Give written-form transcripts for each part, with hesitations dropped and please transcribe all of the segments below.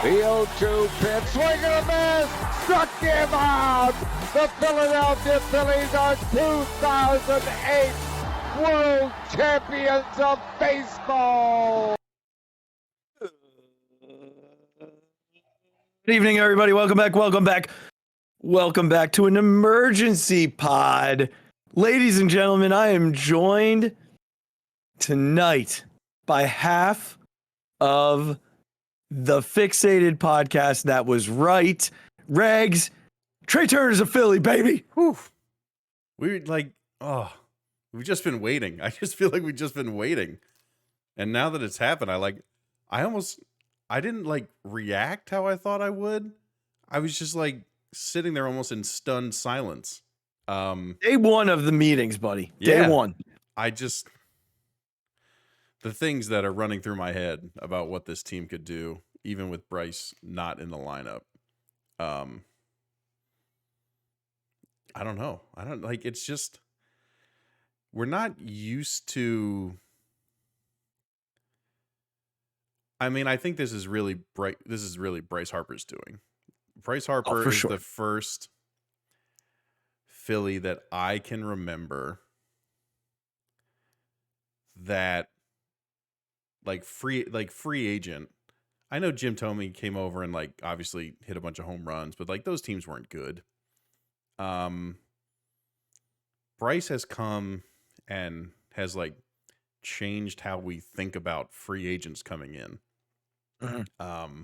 The 0-2 pitch, swing and a miss, struck him out. The Philadelphia Phillies are 2008 World Champions of Baseball. Good evening, everybody. Welcome back. Welcome back to an emergency pod. Ladies and gentlemen, I am joined tonight by half of the Phixated podcast that was right. Regz, Trea Turner's a Philly, baby. Whew. We've just been waiting. I just feel like we've just been waiting. And now that it's happened, I didn't like react how I thought I would. I was just like sitting there almost in stunned silence. Day one of the meetings, buddy. Yeah. Day one. The things that are running through my head about what this team could do, even with Bryce not in the lineup. I don't know. It's just, we're not used to. I mean, I think this is really Bryce Harper's doing. Bryce Harper is the first Philly that I can remember that free agent. I know Jim Thome came over and obviously hit a bunch of home runs, but those teams weren't good. Bryce has come and has changed how we think about free agents coming in. Mm-hmm.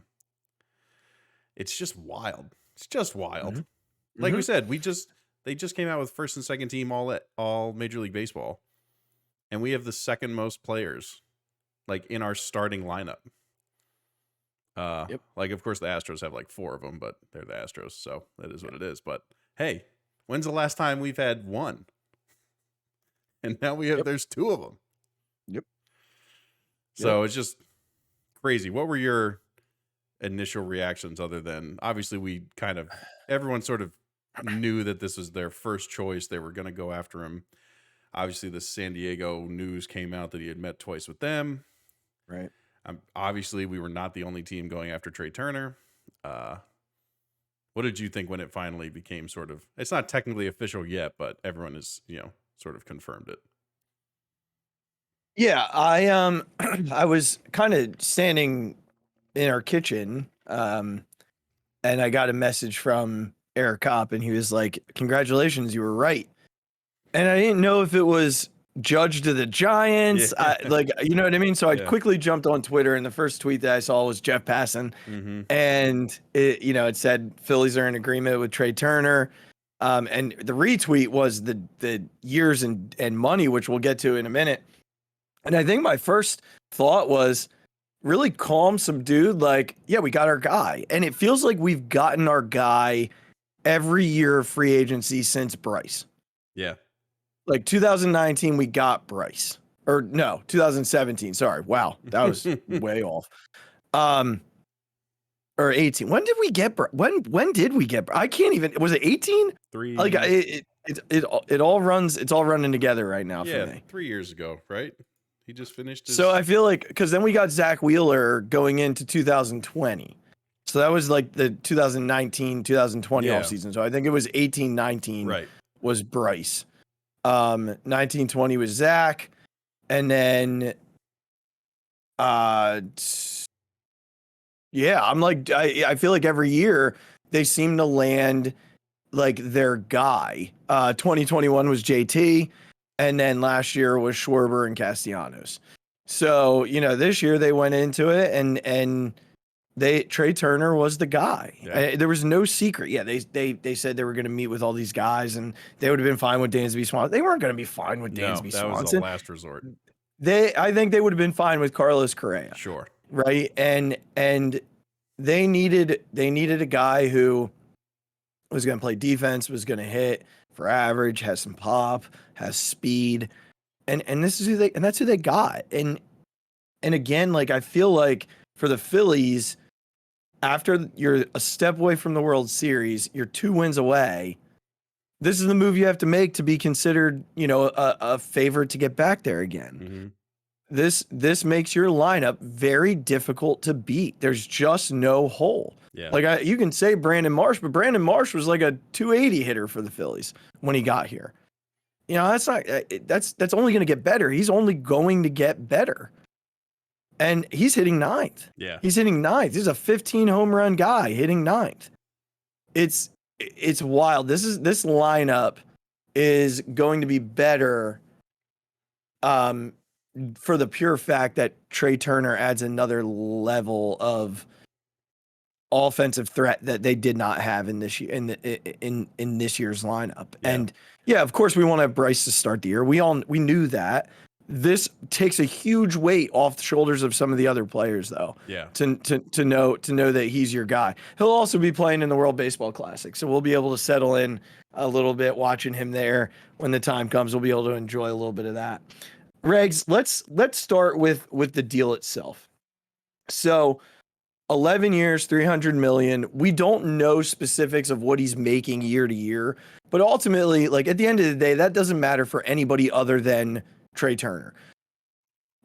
It's just wild. Mm-hmm. Like we said, they just came out with first and second team all Major League Baseball, and we have the second most players in our starting lineup. Yep. Of course the Astros have 4 of them, but they're the Astros, so that is what it is. But hey, when's the last time we've had one? And now there's 2 of them. Yep. So it's just crazy. What were your initial reactions, other than obviously everyone sort of knew that this was their first choice. They were going to go after him. Obviously the San Diego news came out that he had met twice with them. Right. Obviously we were not the only team going after Trea Turner. What did you think when it finally became it's not technically official yet, but everyone is, sort of confirmed it? Yeah, I was kind of standing in our kitchen, and I got a message from Eric Kopp, and he was like, "Congratulations, you were right." And I didn't know if it was Judge to the Giants, Yeah. you know what I mean? So I Yeah. quickly jumped on Twitter, and the first tweet that I saw was Jeff Passan, and it said Phillies are in agreement with Trea Turner. And the retweet was the years and money, which we'll get to in a minute. And I think my first thought was really calm, subdued, yeah, we got our guy. And it feels like we've gotten our guy every year of free agency since Bryce. Yeah. 2019, we got Bryce. Or no, 2017. Sorry. Wow. That was way off. Or 18. When did we get when did we get I can't even, was it 18? 3 it all runs, it's all running together right now for me. 3 years ago, right? He just finished his... So I feel because then we got Zach Wheeler going into 2020. So that was the 2019, 2020 offseason. So I think it was 18, 19 was Bryce. 19, 20 was Zach. And then I'm I feel like every year they seem to land their guy. 2021 was JT. And then last year was Schwarber and Castellanos. So, this year they went into it and Trea Turner was the guy. Yeah. There was no secret. Yeah, they said they were going to meet with all these guys and they would have been fine with Dansby Swanson. They weren't going to be fine with Dansby Swanson. That was the last resort. I think they would have been fine with Carlos Correa. Sure. Right? And they needed a guy who was going to play defense, was going to hit for average, has some pop, has speed, and that's who they got. And again, I feel like for the Phillies, after you're a step away from the World Series, you're 2 wins away. This is the move you have to make to be considered, a favorite to get back there again. this makes your lineup very difficult to beat. There's just no hole. Yeah. Like you can say Brandon Marsh, but Brandon Marsh was like a 280 hitter for the Phillies when he got here. You know, that's only going to get better. He's only going to get better. And he's hitting ninth. Yeah. He's hitting ninth. He's a 15 home run guy hitting ninth. It's wild. This lineup is going to be better for the pure fact that Trea Turner adds another level of offensive threat that they did not have in this year in this year's lineup. Yeah. And yeah, of course we want to have Bryce to start the year. We knew that. This takes a huge weight off the shoulders of some of the other players, though. Yeah. To know that he's your guy. He'll also be playing in the World Baseball Classic, so we'll be able to settle in a little bit watching him there. When the time comes, we'll be able to enjoy a little bit of that. Regz, let's start with the deal itself. So, 11 years, 300 million. We don't know specifics of what he's making year to year, but ultimately, like at the end of the day, that doesn't matter for anybody other than Trea Turner.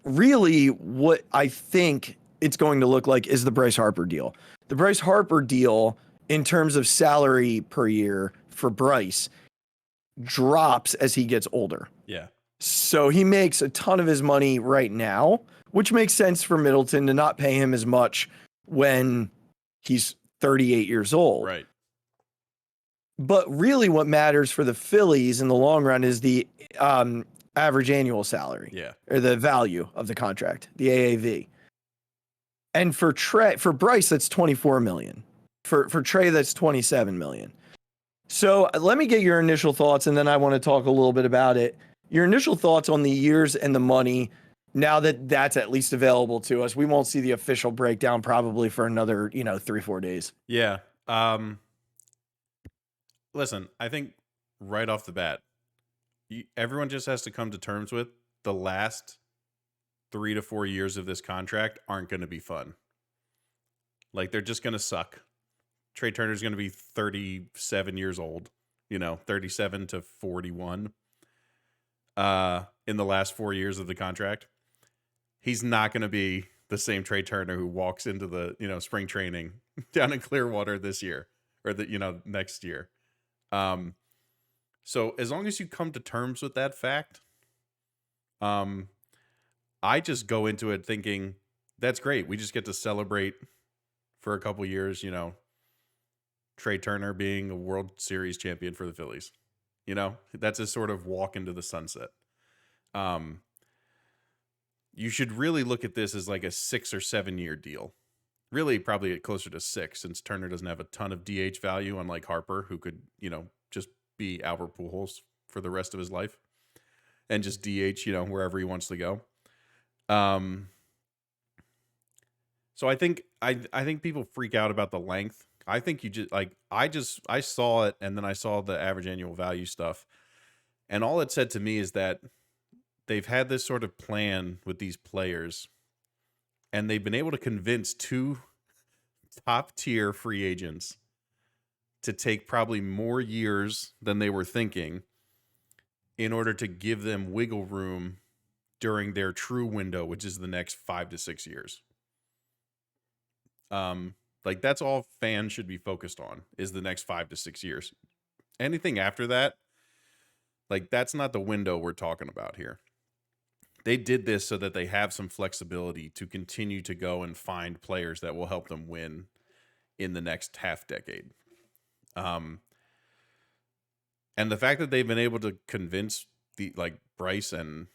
Really, what I think it's going to look like is the Bryce Harper deal. The Bryce Harper deal, in terms of salary per year for Bryce, drops as he gets older. Yeah. So he makes a ton of his money right now, which makes sense for Middleton to not pay him as much when he's 38 years old. Right. But really what matters for the Phillies in the long run is the average annual salary. Yeah. Or the value of the contract, the AAV. And for Bryce, that's 24 million. For Trea, that's 27 million. So let me get your initial thoughts, and then I want to talk a little bit about it. Your initial thoughts on the years and the money, now that that's at least available to us. We won't see the official breakdown probably for another, 3-4 days. Yeah. Listen, I think right off the bat, everyone just has to come to terms with the last 3 to 4 years of this contract aren't going to be fun. Like, they're just going to suck. Trea Turner's going to be 37 years old, 37 to 41 in the last 4 years of the contract. He's not going to be the same Trea Turner who walks into the, spring training down in Clearwater this year or next year. So as long as you come to terms with that fact, I just go into it thinking that's great. We just get to celebrate for a couple years, Trea Turner being a World Series champion for the Phillies. That's a sort of walk into the sunset. You should really look at this as like a 6 or 7 year deal. Really, probably closer to 6, since Turner doesn't have a ton of DH value, unlike Harper, who could, just be Albert Pujols for the rest of his life and just DH, wherever he wants to go. So I think people freak out about the length. I think you just I saw it, and then I saw the average annual value stuff, and all it said to me is that they've had this sort of plan with these players, and they've been able to convince 2 top tier free agents to take probably more years than they were thinking in order to give them wiggle room during their true window, which is the next 5 to 6 years. Like, that's all fans should be focused on, is the next 5 to 6 years. Anything after that, like, that's not the window we're talking about here. They did this so that they have some flexibility to continue to go and find players that will help them win in the next half decade. And the fact that they've been able to convince Bryce and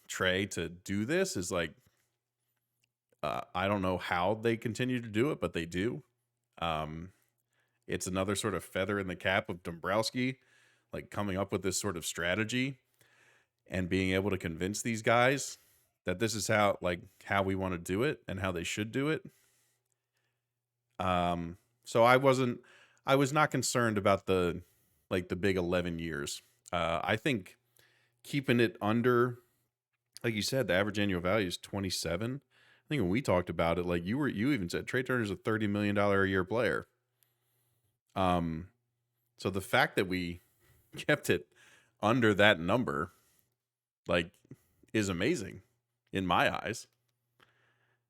Trea to do this is like, I don't know how they continue to do it, but they do. It's another sort of feather in the cap of Dombrowski, like coming up with this sort of strategy and being able to convince these guys that this is how we want to do it and how they should do it. So I was not concerned about the big 11 years. I think keeping it under, like you said, the average annual value is 27. I think when we talked about it, like you even said, Trea Turner's a $30 million a year player. So the fact that we kept it under that number, is amazing. in my eyes.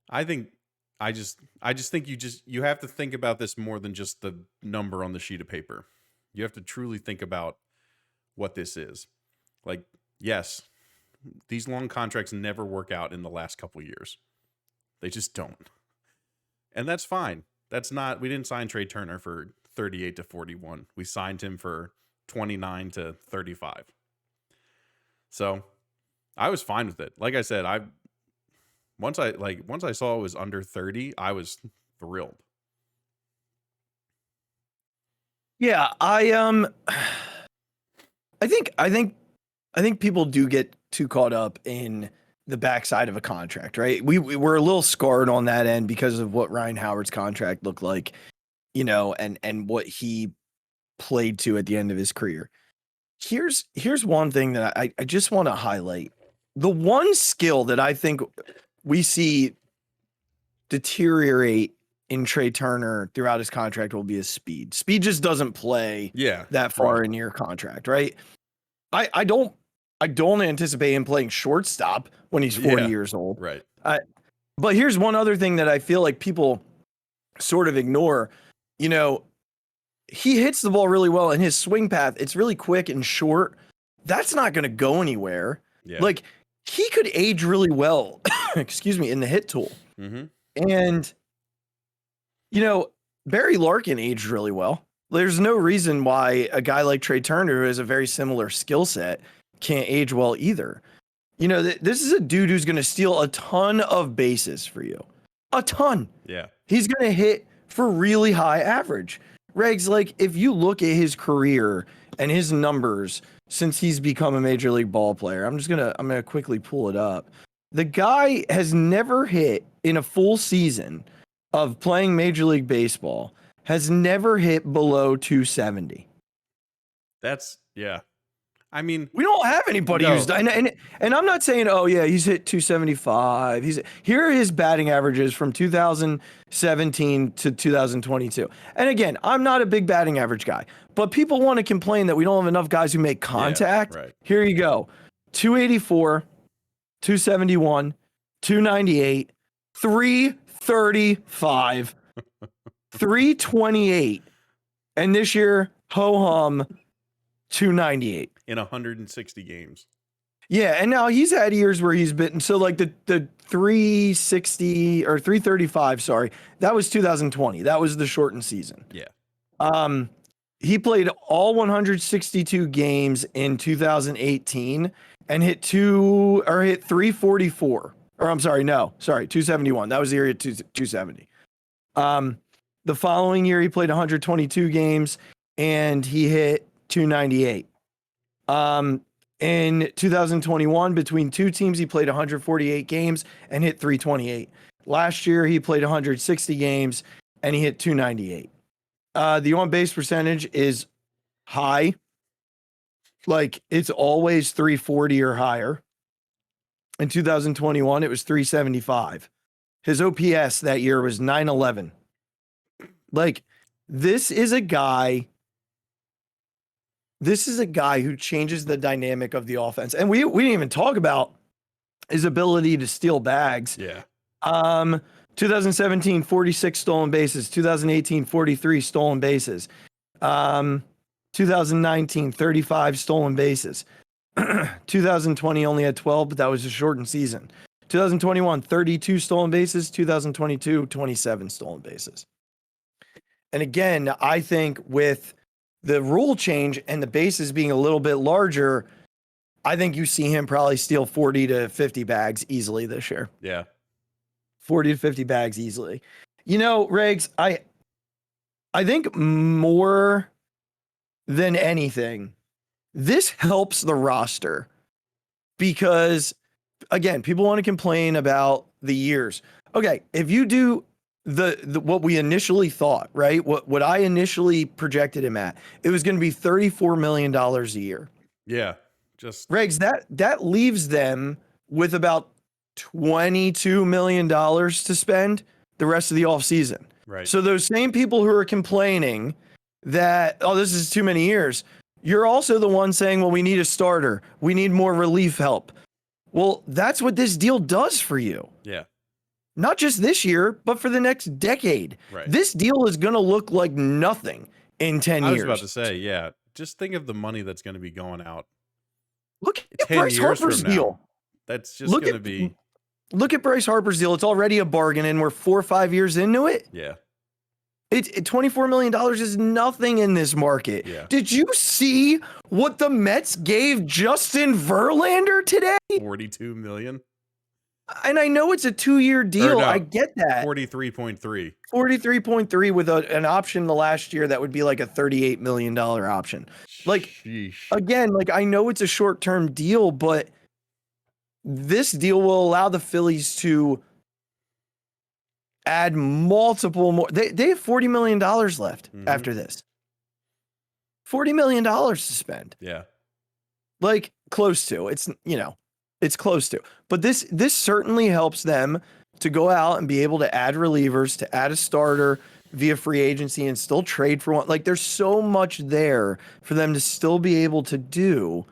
I just think you have to think about this more than just the number on the sheet of paper. You have to truly think about what this is. Like, yes, these long contracts never work out in the last couple years. They just don't. And that's fine. We didn't sign Trea Turner for 38 to 41. We signed him for 29 to 35. So I was fine with it. Like I said, once I saw it was under 30, I was thrilled. Yeah, I think people do get too caught up in the backside of a contract, right? We're a little scarred on that end because of what Ryan Howard's contract looked like, and what he played to at the end of his career. Here's one thing that I just want to highlight. The one skill that I think we see deteriorate in Trea Turner throughout his contract will be his speed. Speed just doesn't play that far in your contract, right? I don't anticipate him playing shortstop when he's 40 years old. Right. But here's one other thing that I feel like people sort of ignore. He hits the ball really well, and his swing path, it's really quick and short. That's not going to go anywhere. Yeah. Like, he could age really well, excuse me, in the hit tool. Mm-hmm. And, Barry Larkin aged really well. There's no reason why a guy like Trea Turner, who has a very similar skill set, can't age well either. This is a dude who's going to steal a ton of bases for you. A ton. Yeah. He's going to hit for really high average. Regz, like, if you look at his career and his numbers since he's become a major league ball player, I'm going to quickly pull it up. The guy has never hit in a full season of playing Major League Baseball, has never hit below 270. That's, yeah. I mean, we don't have anybody who's done, and I'm not saying, oh yeah, he's hit 275. Here are his batting averages from 2017 to 2022. And again, I'm not a big batting average guy, but people want to complain that we don't have enough guys who make contact. Yeah, right. Here you go. 284, 271, 298, 335, 328. And this year, ho-hum, 298. In 160 games. Yeah, and now he's had years where he's been, so like the 360 or 335, sorry, that was 2020. That was the shortened season. Yeah. He played all 162 games in 2018 and hit 344. Or I'm sorry, 271. That was the year at 270. The following year he played 122 games and he hit 298. In 2021, between two teams, he played 148 games and hit 328. Last year, he played 160 games and he hit 298. The on-base percentage is high. Like, it's always 340 or higher. In 2021, it was 375. His OPS that year was 911. Like, this is a guy who changes the dynamic of the offense. And we didn't even talk about his ability to steal bags. Yeah. 2017, 46 stolen bases. 2018, 43 stolen bases. 2019, 35 stolen bases. 2020 only had 12, but that was a shortened season. 2021, 32 stolen bases. 2022, 27 stolen bases. And again, I think with the rule change and the bases being a little bit larger, I think you see him probably steal 40 to 50 bags easily this year. Yeah. 40 to 50 bags easily. Regz, I think more than anything, this helps the roster because, again, people want to complain about the years. Okay, if you do the what we initially thought, right? What I initially projected him at, it was going to be $34 million a year. Yeah. Just Regz, that leaves them with about $22 million to spend the rest of the offseason. right. So those same people who are complaining that, oh, this is too many years, you're also the one saying, well, we need a starter. We need more relief help. Well, that's what this deal does for you. Yeah. Not just this year, but for the next decade. Right. This deal is going to look like nothing in 10 years. I was about to say, yeah. Just think of the money that's going to be going out. Look at 10 Bryce years Harper's from now. deal. That's just going to be. Look at Bryce Harper's deal. It's already a bargain, and we're 4 or 5 years into it. Yeah. $24 million is nothing in this market. Yeah. Did you see what the Mets gave Justin Verlander today? $42 million. And I know it's a 2-year deal. I get that. 43.3. 43.3 with an option the last year that would be like a $38 million option. Like, sheesh. Again, like I know it's a short-term deal, but this deal will allow the Phillies to add multiple more. They have $40 million left after this. $40 million to spend. Yeah. Like close to. It's close to. But this certainly helps them to go out and be able to add relievers, to add a starter via free agency and still trade for one. Like there's so much there for them to still be able to do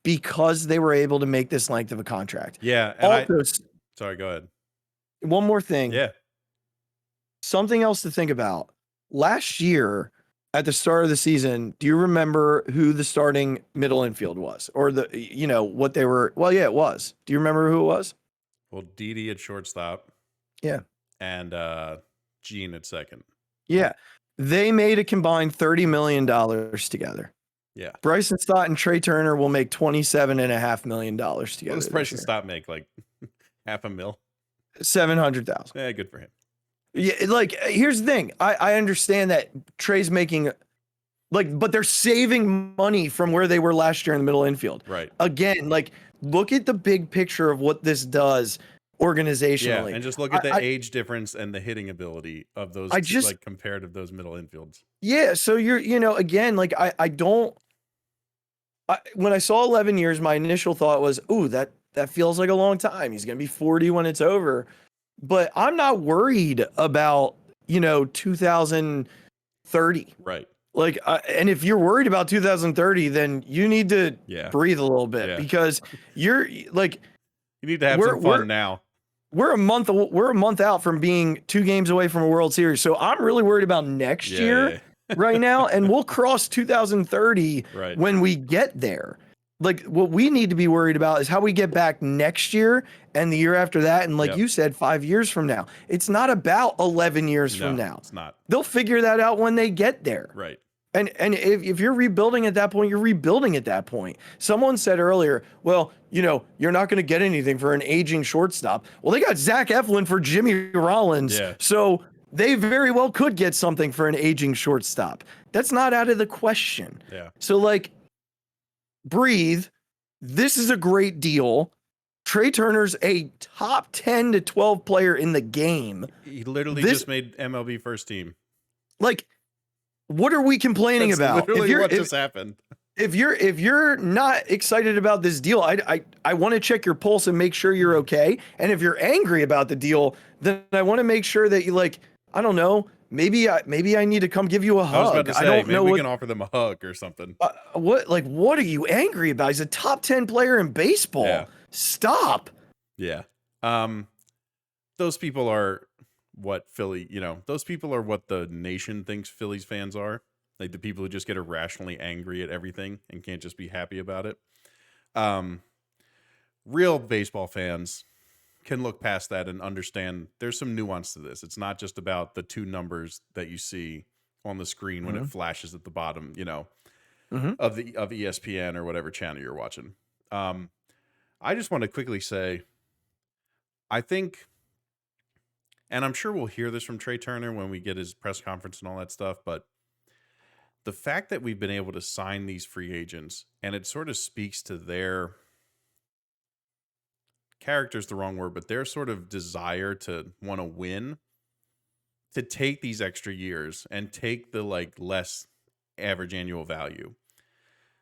because they were able to make this length of a contract. Yeah. And also, sorry, go ahead. One more thing. Yeah. Something else to think about. Last year, at the start of the season, do you remember who the starting middle infield was? Or what they were? Well, yeah, it was. Do you remember who it was? Well, Didi at shortstop. Yeah. And Gene at second. Yeah. They made a combined $30 million together. Yeah. Bryson Stott and Trea Turner will make $27.5 million together. What does Bryson Stott make? Like $500,000? $700,000. Yeah, good for him. Yeah, like here's the thing. I understand that Trea's making but they're saving money from where they were last year in the middle infield. Right. Again, like look at the big picture of what this does organizationally. Yeah, and just look at the age difference and the hitting ability of those like compared to those middle infields. Yeah, so again, like when I saw 11 years, my initial thought was, ooh, that feels like a long time. He's going to be 40 when it's over. But I'm not worried about, 2030. Right. Like, and if you're worried about 2030, then you need to breathe a little bit because you're like, you need to have some fun now. We're a month out from being 2 games away from a World Series. So I'm really worried about next year right now. And we'll cross 2030 when we get there. Like what we need to be worried about is how we get back next year and the year after that. And like you said, 5 years from now, it's not about 11 years from now. It's not. They'll figure that out when they get there. Right. And if you're rebuilding at that point, you're rebuilding at that point. Someone said earlier, well, you're not going to get anything for an aging shortstop. Well, they got Zach Eflin for Jimmy Rollins. Yeah. So they very well could get something for an aging shortstop. That's not out of the question. Yeah. So like, breathe. This is a great deal. Trea Turner's a top 10 to 12 player in the game. He literally just made MLB first team. Like, what are we complaining about? Literally what just happened. If you're not excited about this deal, I want to check your pulse and make sure you're okay. And if you're angry about the deal, then I want to make sure that you I don't know, maybe I need to come give you a hug. I was about to say, I don't know maybe we can offer them a hug or something. What are you angry about? He's a top 10 player in baseball. Yeah. Stop. Yeah. Those people are what Philly, those people are what the nation thinks Phillies fans are. Like the people who just get irrationally angry at everything and can't just be happy about it. Real baseball fans can look past that and understand there's some nuance to this. It's not just about the 2 numbers that you see on the screen when it flashes at the bottom, of ESPN or whatever channel you're watching. I just want to quickly say, I think, and I'm sure we'll hear this from Trea Turner when we get his press conference and all that stuff, but the fact that we've been able to sign these free agents, and it sort of speaks to their character's the wrong word, but their sort of desire to want to win, to take these extra years and take the less average annual value.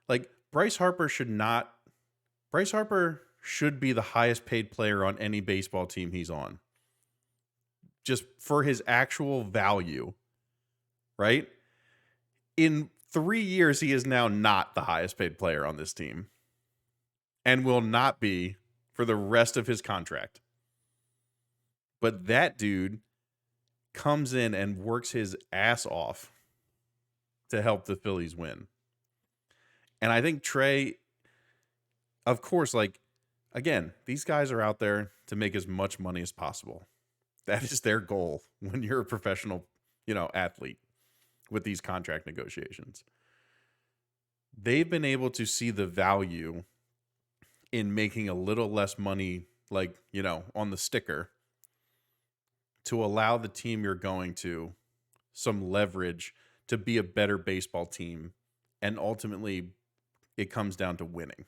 Like Bryce Harper should be the highest paid player on any baseball team he's on. Just for his actual value, right? In 3 years, he is now not the highest paid player on this team and will not be for the rest of his contract. But that dude comes in and works his ass off to help the Phillies win. And I think Trea, of course, like, again, these guys are out there to make as much money as possible. That is their goal when you're a professional, athlete with these contract negotiations. They've been able to see the value in making a little less money, like, on the sticker, to allow the team you're going to some leverage to be a better baseball team. And ultimately, it comes down to winning.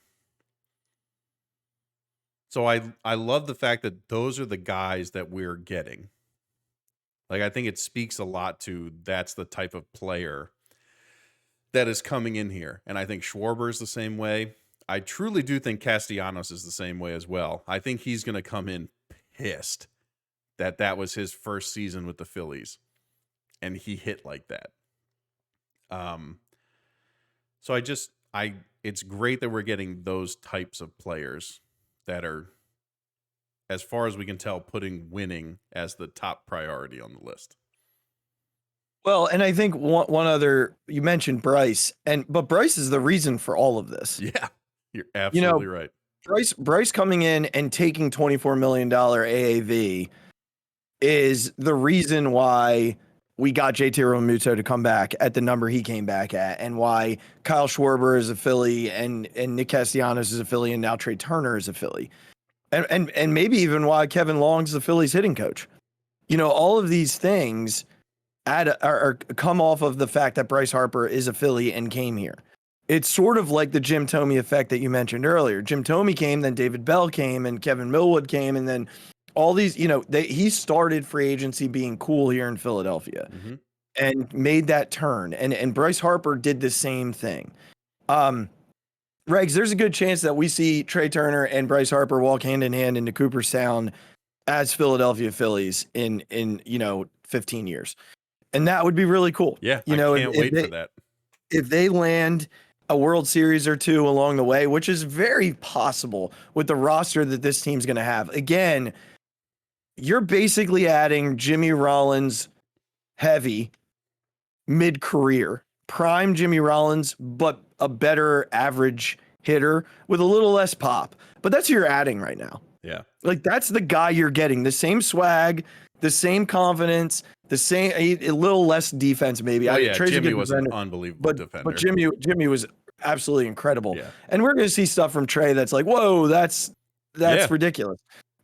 So I love the fact that those are the guys that we're getting. Like, I think it speaks a lot to that's the type of player that is coming in here. And I think Schwarber is the same way. I truly do think Castellanos is the same way as well. I think he's going to come in pissed that was his first season with the Phillies. And he hit like that. So it's great that we're getting those types of players that are, as far as we can tell, putting winning as the top priority on the list. Well, and I think one other, you mentioned Bryce, but Bryce is the reason for all of this. Yeah, you're absolutely right. Bryce coming in and taking $24 million AAV is the reason why we got JT Realmuto to come back at the number he came back at, and why Kyle Schwarber is a Philly and Nick Castellanos is a Philly, and now Trea Turner is a Philly. And maybe even why Kevin Long's the Phillies hitting coach. All of these things come off of the fact that Bryce Harper is a Philly and came here. It's sort of like the Jim Thome effect that you mentioned earlier. Jim Thome came, then David Bell came, and Kevin Millwood came, and then all these, he started free agency being cool here in Philadelphia and made that turn. And Bryce Harper did the same thing. Regz, there's a good chance that we see Trea Turner and Bryce Harper walk hand in hand into Cooperstown as Philadelphia Phillies in 15 years. And that would be really cool. Yeah, I can't wait for that. If they land a World Series or two along the way, which is very possible with the roster that this team's going to have. Again, you're basically adding Jimmy Rollins heavy mid-career, prime Jimmy Rollins, but a better average hitter with a little less pop. But that's who you're adding right now. Yeah. Like, that's the guy you're getting. The same swag, the same confidence, the same, a little less defense maybe. Oh, yeah, Jimmy was an unbelievable defender. But Jimmy was absolutely incredible. Yeah. And we're going to see stuff from Trea that's like, whoa, that's ridiculous.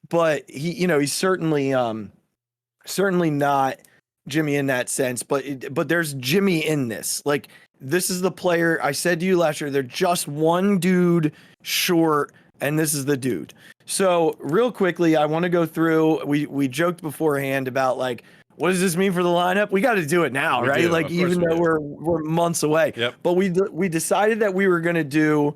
But he's certainly not Jimmy in that sense. But there's Jimmy in this. Like, this is the player. I said to you last year, they're just one dude short, and this is the dude. So real quickly, I want to go through. We joked beforehand about, like, what does this mean for the lineup? We got to do it now, right? Like, even though we're months away. Yep. But we decided that we were going to do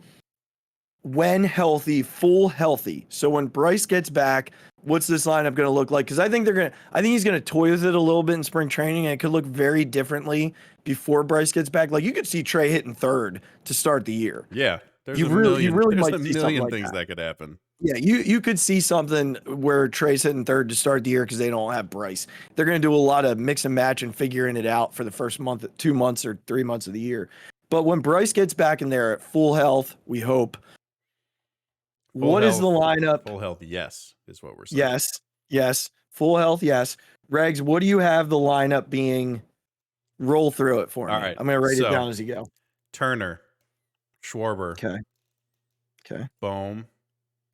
when healthy, full healthy. So when Bryce gets back, what's this lineup going to look like? Because I think he's going to toy with it a little bit in spring training, and it could look very differently before Bryce gets back. Like, you could see Trea hitting third to start the year. Yeah, there's you a really million like things that could happen. Yeah, you could see something where Trea's hitting third to start the year because they don't have Bryce. They're going to do a lot of mix and match and figuring it out for the first month, 2 months or 3 months of the year. But when Bryce gets back in there at full health, we hope. What is the lineup? Full health, yes, is what we're saying. Yes. Full health, yes. Regz, what do you have the lineup being? Roll through it for me. All right. I'm going to write it down as you go. Turner, Schwarber. Okay. Bohm.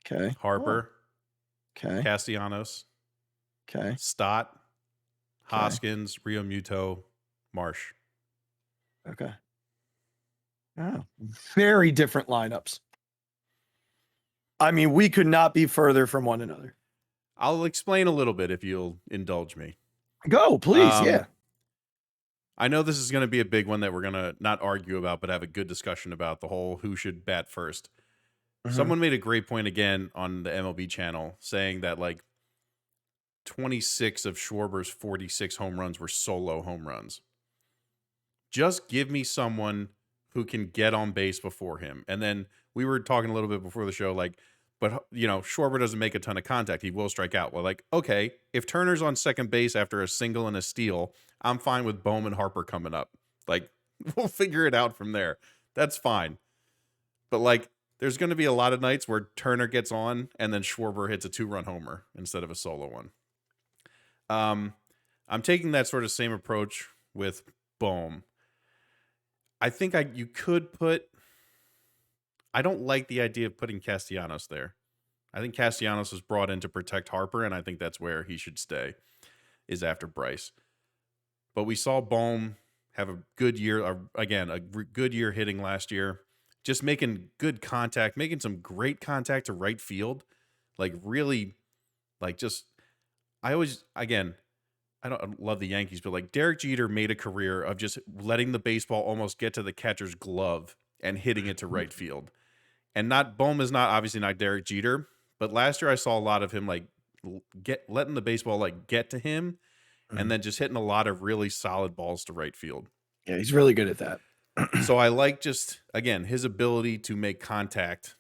Okay. Harper. Okay. Castellanos. Okay. Stott. Hoskins. Realmuto. Marsh. Okay. Oh, very different lineups. I mean, we could not be further from one another. I'll explain a little bit if you'll indulge me. Go, please. Yeah. I know this is going to be a big one that we're going to not argue about, but have a good discussion about the whole who should bat first. Mm-hmm. Someone made a great point again on the MLB channel saying that, like, 26 of Schwarber's 46 home runs were solo home runs. Just give me someone who can get on base before him. And then we were talking a little bit before the show, like, but Schwarber doesn't make a ton of contact. He will strike out. Well, like, okay, if Turner's on second base after a single and a steal, I'm fine with Bohm and Harper coming up. Like, we'll figure it out from there. That's fine. But like, there's going to be a lot of nights where Turner gets on and then Schwarber hits a 2-run homer instead of a solo one. I'm taking that sort of same approach with Bohm. I think you could put. I don't like the idea of putting Castellanos there. I think Castellanos was brought in to protect Harper, and I think that's where he should stay, is after Bryce. But we saw Bohm have a good year, good year hitting last year, just making good contact, making some great contact to right field. Like, really, like, just, I don't love the Yankees, but like Derek Jeter made a career of just letting the baseball almost get to the catcher's glove and hitting it to right field. And Bohm is obviously not Derek Jeter, but last year I saw a lot of him like letting the baseball like get to him and then just hitting a lot of really solid balls to right field. Yeah, he's really good at that. So I like just, again, his ability to make contact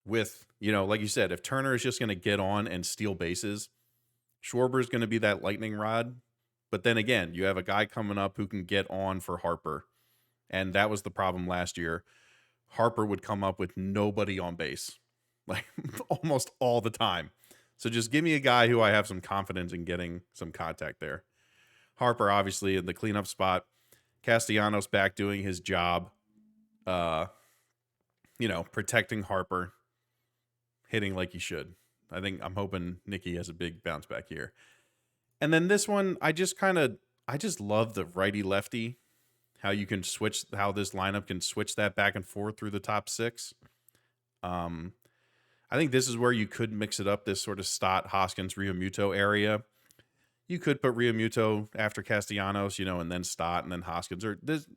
with, like you said, if Turner is just going to get on and steal bases, Schwarber is going to be that lightning rod. But then again, you have a guy coming up who can get on for Harper. And that was the problem last year. Harper would come up with nobody on base, like almost all the time. So just give me a guy who I have some confidence in getting some contact there. Harper, obviously, in the cleanup spot. Castellanos back doing his job, protecting Harper, hitting like he should. I'm hoping Nicky has a big bounce back here. And then this one, I just love the righty lefty. How this lineup can switch that back and forth through the top 6. I think this is where you could mix it up, this sort of Stott, Hoskins, Realmuto area. You could put Realmuto after Castellanos, and then Stott and then Hoskins.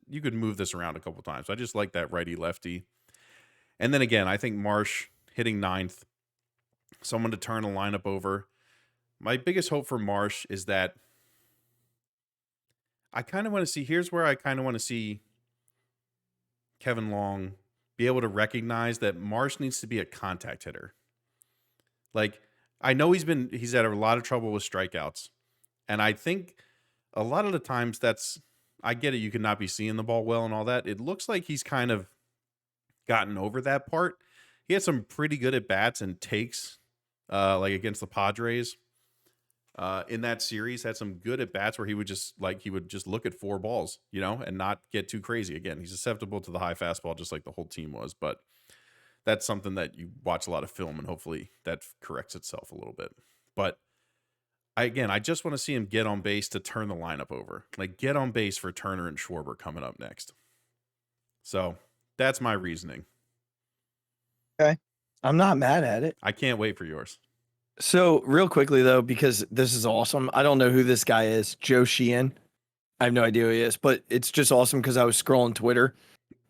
You could move this around a couple times. I just like that righty-lefty. And then again, I think Marsh hitting 9th, someone to turn a lineup over. My biggest hope for Marsh is that here's where I kind of want to see Kevin Long be able to recognize that Marsh needs to be a contact hitter. Like, I know he's had a lot of trouble with strikeouts. And I think a lot of the times I get it, you could not be seeing the ball well and all that. It looks like he's kind of gotten over that part. He had some pretty good at bats and takes, like against the Padres. In that series, had some good at bats where he would just look at 4 balls, and not get too crazy. Again, he's susceptible to the high fastball, just like the whole team was. But that's something that you watch a lot of film, and hopefully that corrects itself a little bit. But I just want to see him get on base to turn the lineup over. Like, get on base for Turner and Schwarber coming up next. So that's my reasoning. Okay, I'm not mad at it. I can't wait for yours. So real quickly though, because this is awesome. I don't know who this guy is, Joe Sheehan. I have no idea who he is, but it's just awesome because I was scrolling Twitter,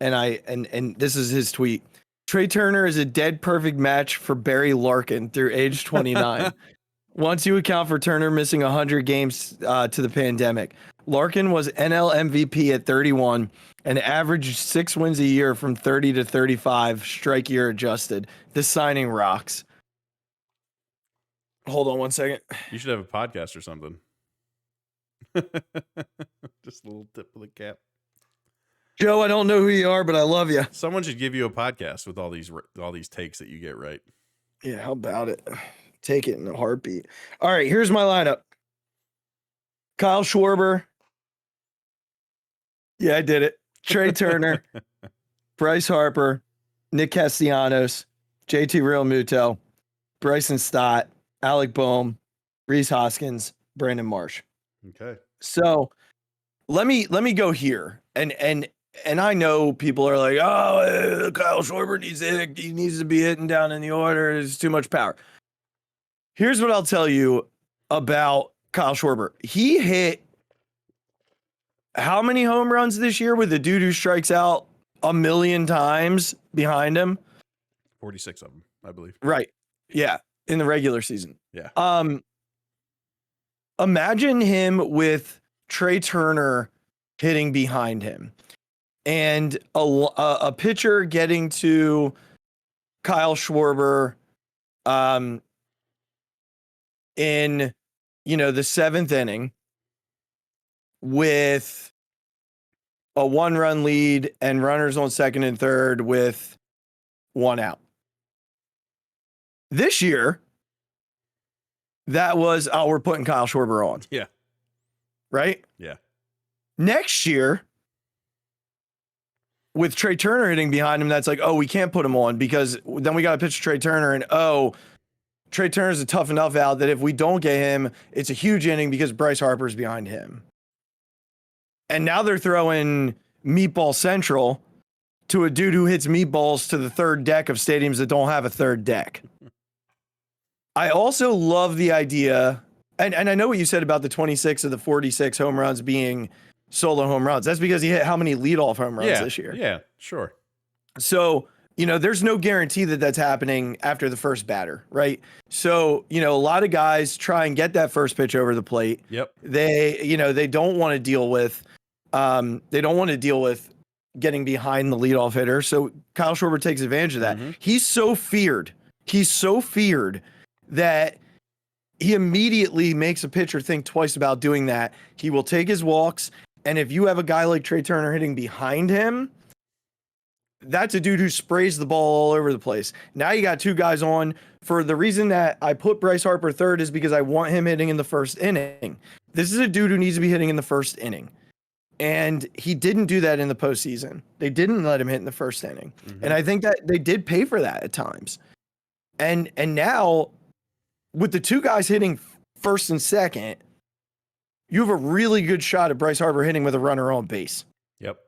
and this is his tweet. Trea Turner is a dead perfect match for Barry Larkin through age 29. Once you account for Turner missing 100 games to the pandemic, Larkin was NL MVP at 31 and averaged 6 wins a year from 30 to 35 strike year adjusted. This signing rocks. Hold on one second. You should have a podcast or something. Just a little tip of the cap. Joe, I don't know who you are, but I love you. Someone should give you a podcast with all these takes that you get right. Yeah, how about it? Take it in a heartbeat. All right, here's my lineup. Kyle Schwarber. Yeah, I did it. Trea Turner, Bryce Harper, Nick Castellanos, JT Realmuto, Bryson Stott, Alec Bohm, Rhys Hoskins, Brandon Marsh. Okay. So let me go here. And I know people are like, oh, Kyle Schwarber he needs to be hitting down in the order. There's too much power. Here's what I'll tell you about Kyle Schwarber. He hit how many home runs this year with the dude who strikes out 1 million times behind him? 46 of them, I believe. Right. Yeah. In the regular season. Yeah. Imagine him with Trea Turner hitting behind him and a pitcher getting to Kyle Schwarber in, the 7th inning with a 1-run lead and runners on second and third with 1 out. This year, that was, we're putting Kyle Schwarber on. Yeah. Right? Yeah. Next year, with Trea Turner hitting behind him, that's like, we can't put him on because then we got to pitch Trea Turner, and Trea Turner's a tough enough out that if we don't get him, it's a huge inning because Bryce Harper's behind him. And now they're throwing Meatball Central to a dude who hits meatballs to the third deck of stadiums that don't have a third deck. I also love the idea, and I know what you said about the 26 of the 46 home runs being solo home runs. That's because he hit how many leadoff home runs this year? Yeah, sure. So, there's no guarantee that that's happening after the first batter, right? So, a lot of guys try and get that first pitch over the plate. Yep. They don't want to deal with getting behind the leadoff hitter. So Kyle Schwarber takes advantage of that. Mm-hmm. He's so feared that he immediately makes a pitcher think twice about doing that. He will take his walks. And if you have a guy like Trea Turner hitting behind him, that's a dude who sprays the ball all over the place. Now you got 2 guys on. For the reason that I put Bryce Harper third is because I want him hitting in the first inning. This is a dude who needs to be hitting in the first inning. And he didn't do that in the postseason. They didn't let him hit in the first inning. Mm-hmm. And I think that they did pay for that at times. And now with the 2 guys hitting first and second, you have a really good shot at Bryce Harper hitting with a runner on base. Yep.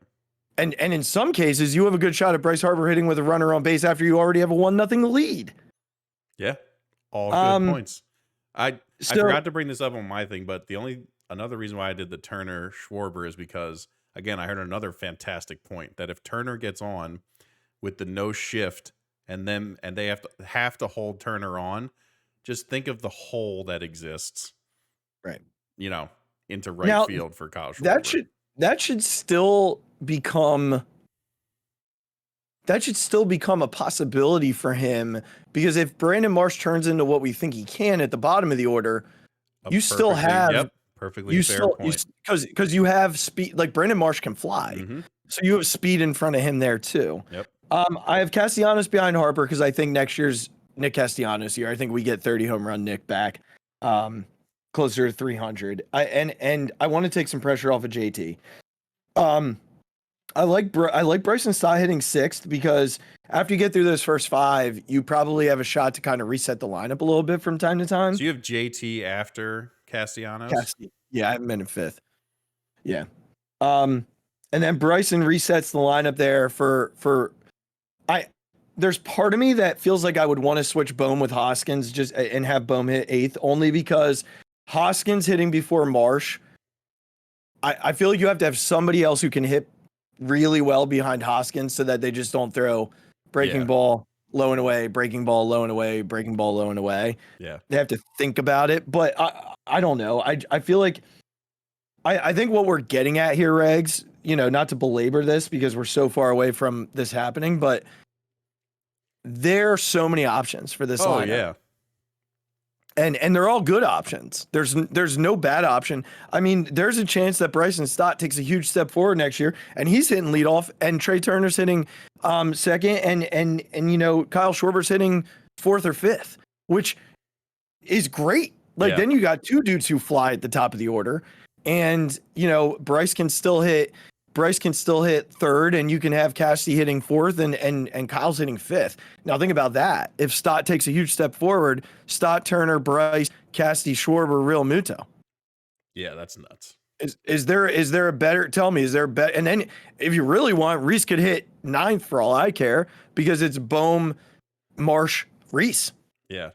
And in some cases, you have a good shot at Bryce Harper hitting with a runner on base after you already have a 1-0 lead. Yeah. All good points. I forgot to bring this up on my thing, but another reason why I did the Turner Schwarber is because, again, I heard another fantastic point that if Turner gets on with the no shift and they have to hold Turner on, just think of the hole that exists, right? Into right field for Kyle Schwarber. That should still become a possibility for him, because if Brandon Marsh turns into what we think he can at the bottom of the order, you still have perfectly fair point. Because you have speed, like Brandon Marsh can fly. Mm-hmm. So you have speed in front of him there too. Yep. I have Castellanos behind Harper because I think next year's Nick Castellanos year. I think we get 30 home run Nick back, closer to 300. I want to take some pressure off of JT. I like Bryson Stott hitting 6th because after you get through those first 5, you probably have a shot to kind of reset the lineup a little bit from time to time. So you have JT after Castellanos? Yeah, I haven't been in 5th. Yeah. And then Bryson resets the lineup there there's part of me that feels like I would want to switch Bohm with Hoskins and have Bohm hit 8th, only because Hoskins hitting before Marsh, I feel like you have to have somebody else who can hit really well behind Hoskins so that they just don't throw breaking ball low and away, breaking ball low and away, breaking ball low and away. Yeah. They have to think about it, but I don't know. I feel like I think what we're getting at here, Regz, not to belabor this because we're so far away from this happening, but there are so many options for this lineup. Yeah. And they're all good options. There's no bad option. I mean, there's a chance that Bryson Stott takes a huge step forward next year, and he's hitting leadoff, and Trea Turner's hitting second, and Kyle Schwarber's hitting 4th or 5th, which is great. Then you got 2 dudes who fly at the top of the order, and Bryce can still hit 3rd, and you can have Cassie hitting 4th and Kyle's hitting 5th. Now think about that. If Stott takes a huge step forward, Stott, Turner, Bryce, Cassie, Schwarber, Real Muto. Yeah, that's nuts. Is there a better, tell me, is there a better? And then if you really want, Reese could hit 9th for all I care, because it's Bohm, Marsh, Reese. Yeah.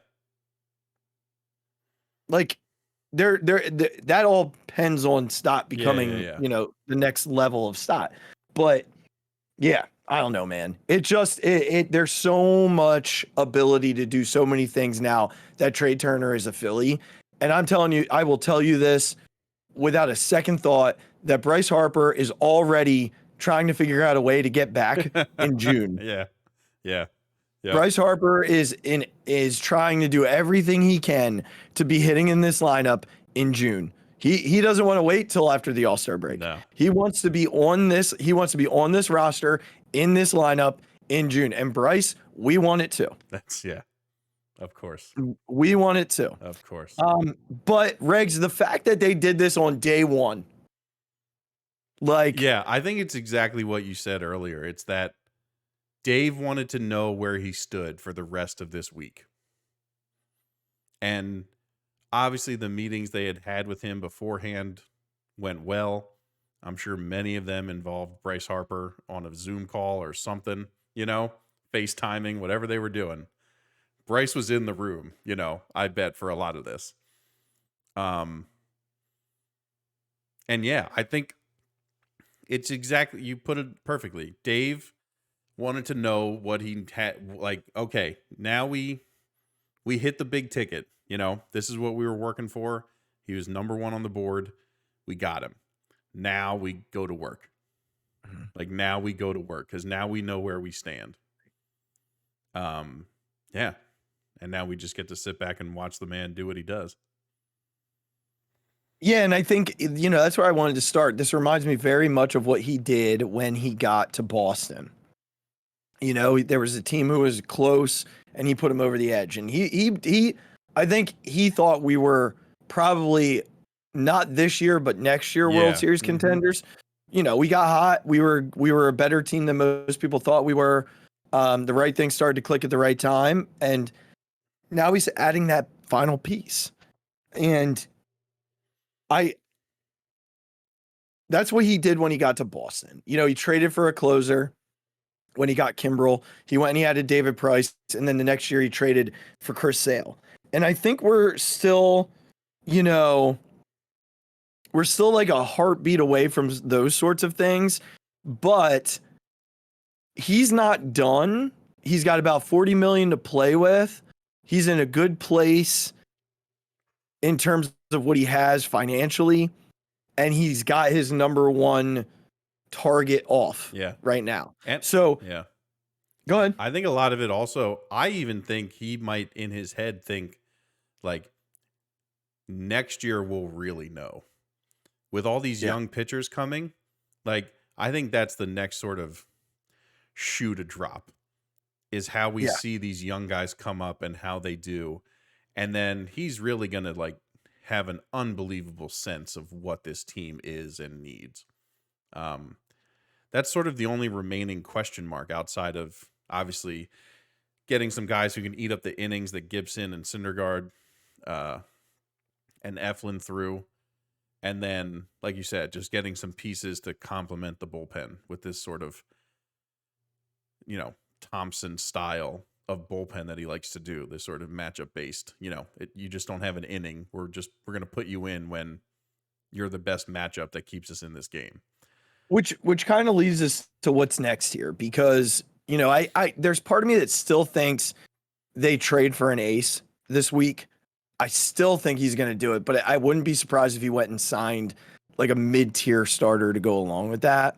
That all depends on Stott becoming, the next level of Stott. But yeah, I don't know, man. There's so much ability to do so many things now that Trea Turner is a Philly. And I'm telling you, I will tell you this without a second thought, that Bryce Harper is already trying to figure out a way to get back in June. Yeah. Yep. Bryce Harper is trying to do everything he can to be hitting in this lineup in June. He doesn't want to wait till after the All-Star break. No. He wants to be on this. He wants to be on this roster in this lineup in June. And Bryce, we want it too. Of course. We want it too. Of course. But Regz, the fact that they did this on day one, I think it's exactly what you said earlier. It's that Dave wanted to know where he stood for the rest of this week. And obviously the meetings they had with him beforehand went well. I'm sure many of them involved Bryce Harper on a Zoom call or something, FaceTiming, whatever they were doing. Bryce was in the room, I bet, for a lot of this. And I think it's exactly, you put it perfectly. Dave wanted to know what he had, okay, now we hit the big ticket, this is what we were working for. He was number one on the board. We got him. Now we go to work. Now we go to work because now we know where we stand. And now we just get to sit back and watch the man do what he does. Yeah, and I think, that's where I wanted to start. This reminds me very much of what he did when he got to Boston. There was a team who was close, and he put him over the edge. And he I think he thought we were probably not this year, but next year World Series contenders. We got hot. We were a better team than most people thought we were. The right thing started to click at the right time, and now he's adding that final piece. And that's what he did when he got to Boston. He traded for a closer when he got Kimbrel. He went and he added David Price, and then the next year he traded for Chris Sale. And I think we're still, we're still like a heartbeat away from those sorts of things, but he's not done. He's got about $40 million to play with. He's in a good place in terms of what he has financially, and he's got his number one target off right now. And so go ahead. I think a lot of it also, I even think he might in his head think next year we'll really know with all these young pitchers coming. I think that's the next sort of shoe to drop is how we see these young guys come up and how they do. And then he's really going to have an unbelievable sense of what this team is and needs. That's sort of the only remaining question mark outside of obviously getting some guys who can eat up the innings that Gibson and Syndergaard and Eflin threw. And then, like you said, just getting some pieces to complement the bullpen with this sort of, Thompson style of bullpen that he likes to do, this sort of matchup based, you just don't have an inning. We're going to put you in when you're the best matchup that keeps us in this game. Which kind of leads us to what's next here, because, I there's part of me that still thinks they trade for an ace this week. I still think he's going to do it, but I wouldn't be surprised if he went and signed like a mid-tier starter to go along with that.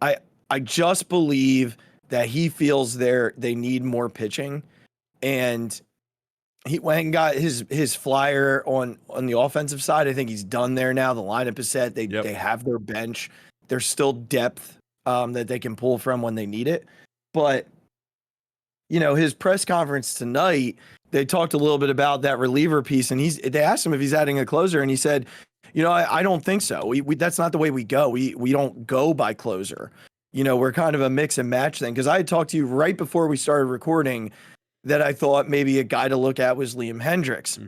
I just believe that he feels they need more pitching, and he went and got his flyer on the offensive side. I think he's done there now. The lineup is set. They have their bench. There's still depth that they can pull from when they need it. But, his press conference tonight, they talked a little bit about that reliever piece, and they asked him if he's adding a closer, and he said, I don't think so. We that's not the way we go. We don't go by closer. We're kind of a mix and match thing. Because I had talked to you right before we started recording that I thought maybe a guy to look at was Liam Hendricks.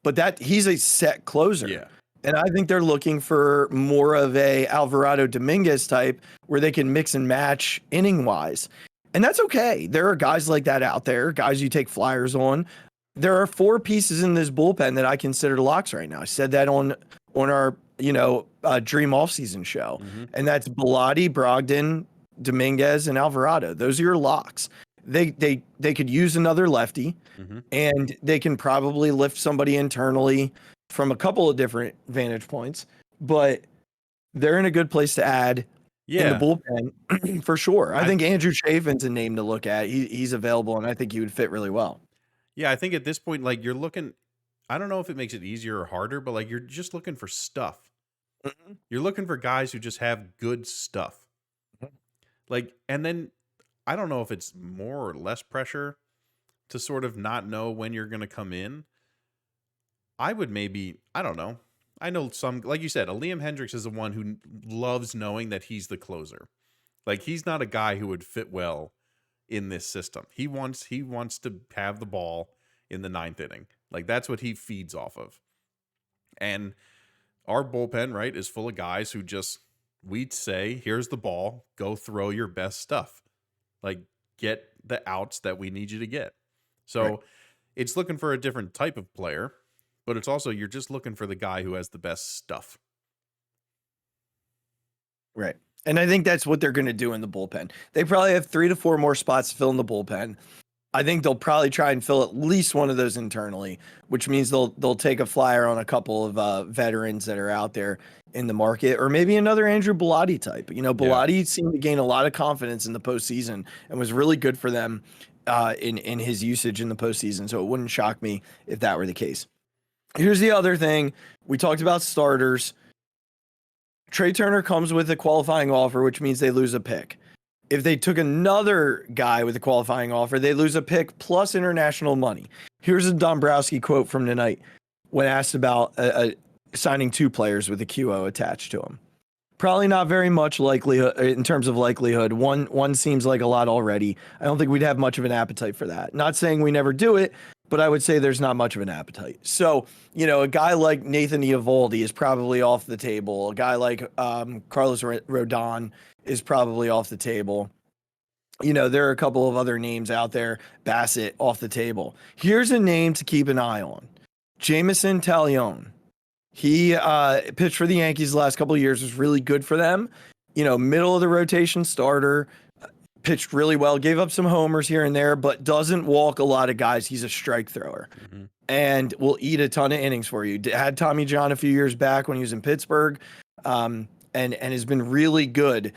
But he's a set closer. Yeah. And I think they're looking for more of a Alvarado Dominguez type where they can mix and match inning wise. And that's okay. There are guys like that out there, guys you take flyers on. There are 4 pieces in this bullpen that I consider locks right now. I said that on our, Dream Offseason show. And that's Bilotti, Brogdon, Dominguez, and Alvarado. Those are your locks. They could use another lefty, and they can probably lift somebody internally from a couple of different vantage points, but they're in a good place to add. in the Yeah. bullpen for sure. I think Andrew Chafin's a name to look at. He's available, and I think he would fit really well. Yeah, I think at this point, like you're looking, I don't know if it makes it easier or harder, but like you're just looking for stuff. Mm-hmm. You're looking for guys who just have good stuff. Like, and then I don't know if it's more or less pressure to sort of not know when you're going to come in. I would maybe, I don't know. I know some, like you said, a Liam Hendricks is the one who loves knowing that he's the closer. Like he's not a guy who would fit well in this system. He wants to have the ball in the 9th inning. Like that's what he feeds off of. And our bullpen, right, is full of guys who just, we'd say, here's the ball, go throw your best stuff. Like get the outs that we need you to get. So Right. It's looking for a different type of player, but it's also, you're just looking for the guy who has the best stuff. Right. And I think that's what they're going to do in the bullpen. They probably have 3 to 4 more spots to fill in the bullpen. I think they'll probably try and fill at least one of those internally, which means they'll take a flyer on a couple of veterans that are out there in the market, or maybe another Andrew Bellotti type. You know, Bellotti seemed to gain a lot of confidence in the postseason and was really good for them in his usage in the postseason. So it wouldn't shock me if that were the case. Here's the other thing. We talked about starters. Trea Turner comes with a qualifying offer, which means they lose a pick. If they took another guy with a qualifying offer, they lose a pick plus international money. Here's a Dombrowski quote from tonight when asked about signing 2 players with a QO attached to them. Probably not very much likelihood in terms of likelihood. One seems like a lot already. I don't think we'd have much of an appetite for that. Not saying we never do it, but I would say there's not much of an appetite. So, you know, a guy like Nathan Eovaldi is probably off the table. A guy like Carlos Rodon is probably off the table. You know, there are a couple of other names out there. Bassett off the table. Here's a name to keep an eye on. Jameson Taillon. He pitched for the Yankees the last couple of years, was really good for them. You know, middle of the rotation starter, pitched really well, gave up some homers here and there, but doesn't walk a lot of guys. He's a strike thrower and will eat a ton of innings for you. Had Tommy John a few years back when he was in Pittsburgh, and has been really good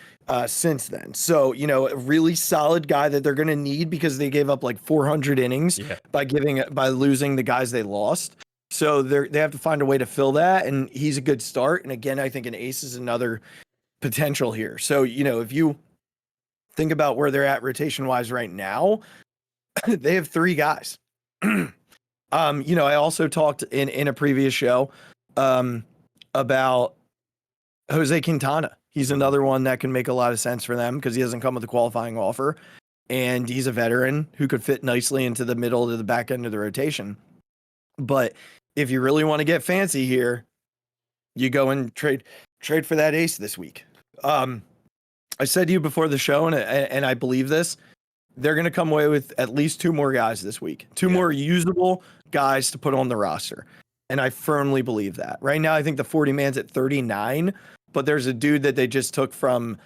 since then. So, you know, a really solid guy that they're going to need because they gave up like 400 innings by losing the guys they lost. So they have to find a way to fill that, and he's a good start. And again, I think an ace is another potential here. So, you know, if you think about where they're at rotation-wise right now, they have 3 guys. You know, I also talked in a previous show about Jose Quintana. He's another one that can make a lot of sense for them because he doesn't come with a qualifying offer, and he's a veteran who could fit nicely into the middle to the back end of the rotation. But if you really want to get fancy here, you go and trade for that ace this week. I said to you before the show, and I believe this, they're going to come away with at least 2 more guys this week, 2 more usable guys to put on the roster. And I firmly believe that. Right now, I think the 40-man's at 39, but there's a dude that they just took from,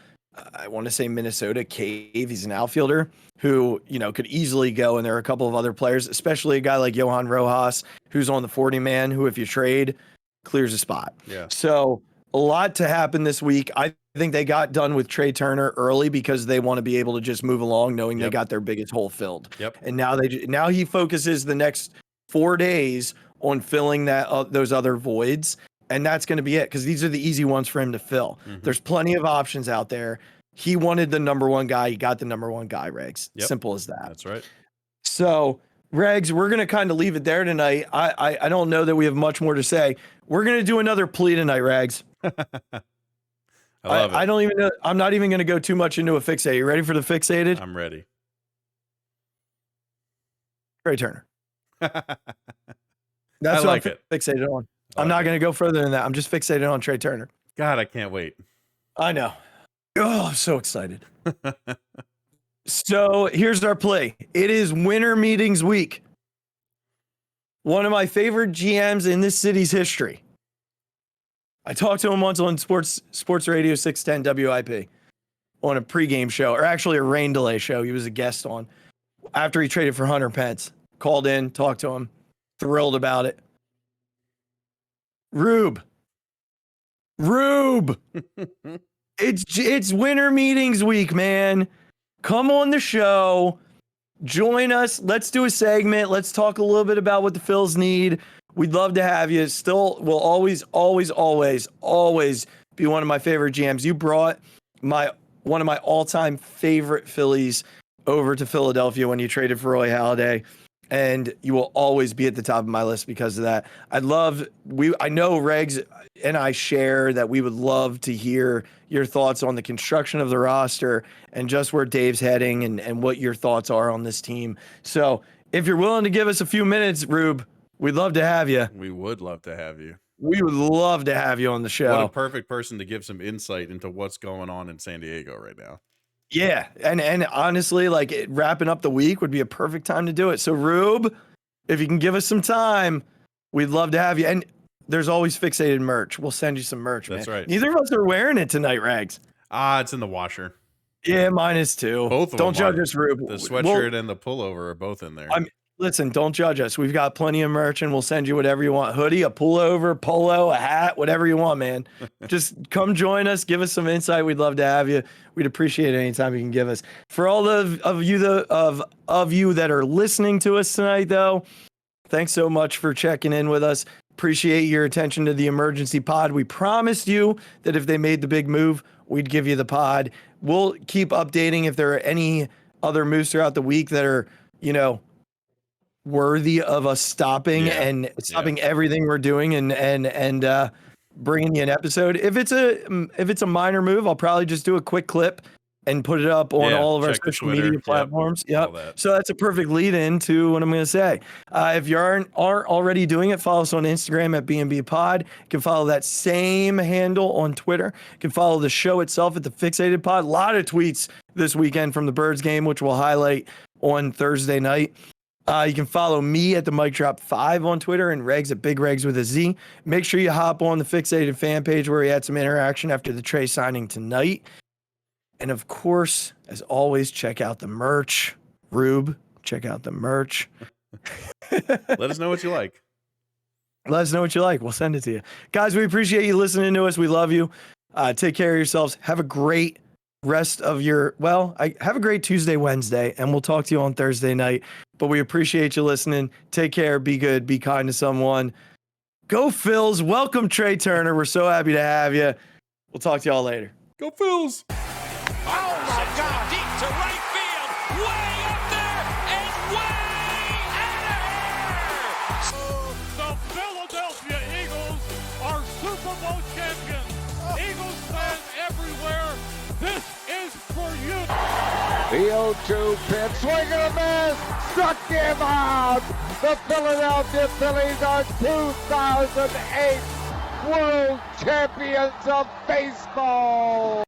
I want to say Minnesota, Cave. He's an outfielder who, you know, could easily go. And there are a couple of other players, especially a guy like Johan Rojas, who's on the 40-man, who, if you trade, clears a spot. Yeah. So a lot to happen this week. I think they got done with Trea Turner early because they want to be able to just move along knowing they got their biggest hole filled. And now he focuses the next 4 days on filling those other voids. And that's going to be it because these are the easy ones for him to fill. There's plenty of options out there. He wanted the number 1 guy. He got the number 1 guy, Regz. Simple as that. That's right. So, Regz, we're going to kind of leave it there tonight. I don't know that we have much more to say. We're going to do another plea tonight, Regz. I love it. I don't even know. I'm not even going to go too much into a fixate. You ready for the fixated? I'm ready. Trea Turner. That's what like I'm fixated on. I'm not going to go further than that. I'm just fixated on Trea Turner. God, I can't wait. I know. Oh, I'm so excited. So here's our play. It is winter meetings week. One of my favorite GMs in this city's history. I talked to him once on Sports Radio 610 WIP on a pregame show, or actually a rain delay show. He was a guest on after he traded for Hunter Pence. Called in, talked to him, thrilled about it. Rube. It's winter meetings week, man. Come on the show. Join us. Let's do a segment. Let's talk a little bit about what the Phils need. We'd love to have you. Still will always be one of my favorite GMs. You brought one of my all-time favorite Phillies over to Philadelphia when you traded for Roy Halladay, and you will always be at the top of my list because of that. I know Regz and I share that we would love to hear your thoughts on the construction of the roster and just where Dave's heading and what your thoughts are on this team. So if you're willing to give us a few minutes, Rube, we'd love to have you. We would love to have you. We would love to have you on the show. What a perfect person to give some insight into what's going on in San Diego right now. Yeah, and honestly, like wrapping up the week would be a perfect time to do it. So, Rube, if you can give us some time, we'd love to have you. And there's always Phixated merch. We'll send you some merch, man. That's right. Neither of us are wearing it tonight, Regz. It's in the washer. Yeah, mine is too. Both of Don't them judge us, Rube. The sweatshirt and the pullover are both in there. Listen, don't judge us. We've got plenty of merch, and we'll send you whatever you want. Hoodie, a pullover, polo, a hat, whatever you want, man. Just come join us. Give us some insight. We'd love to have you. We'd appreciate any time you can give us. For all of you that are listening to us tonight, though, thanks so much for checking in with us. Appreciate your attention to the emergency pod. We promised you that if they made the big move, we'd give you the pod. We'll keep updating if there are any other moves throughout the week that are, worthy of us stopping everything we're doing and bringing you an episode. If it's a minor move, I'll probably just do a quick clip and put it up on all of our social media platforms. Yep. So that's a perfect lead in to what I'm going to say. If you aren't already doing it, follow us on Instagram at BNB Pod. You can follow that same handle on Twitter. You can follow the show itself at the Phixated Pod. A lot of tweets this weekend from the Birds game, which we'll highlight on Thursday night. You can follow me at the Mic Drop 5 on Twitter and Regz at Big Regz with a Z. Make sure you hop on the Phixated fan page where we had some interaction after the Trea signing tonight. And of course, as always, check out the merch. Rube, check out the merch. Let us know what you like. Let us know what you like. We'll send it to you. Guys, we appreciate you listening to us. We love you. Take care of yourselves. Have a great rest of have a great Tuesday, Wednesday, and we'll talk to you on Thursday night. But we appreciate you listening. Take care. Be good. Be kind to someone. Go Phils. Welcome, Trea Turner. We're so happy to have you. We'll talk to y'all later. Go Phils. Oh, my God. Deep to right field. Way up there and way out of here. The Philadelphia Eagles are Super Bowl champions. Eagles fans everywhere, this is for you. The 0-2 pitch, swing and a miss, struck him out. The Philadelphia Phillies are 2008 World Champions of Baseball.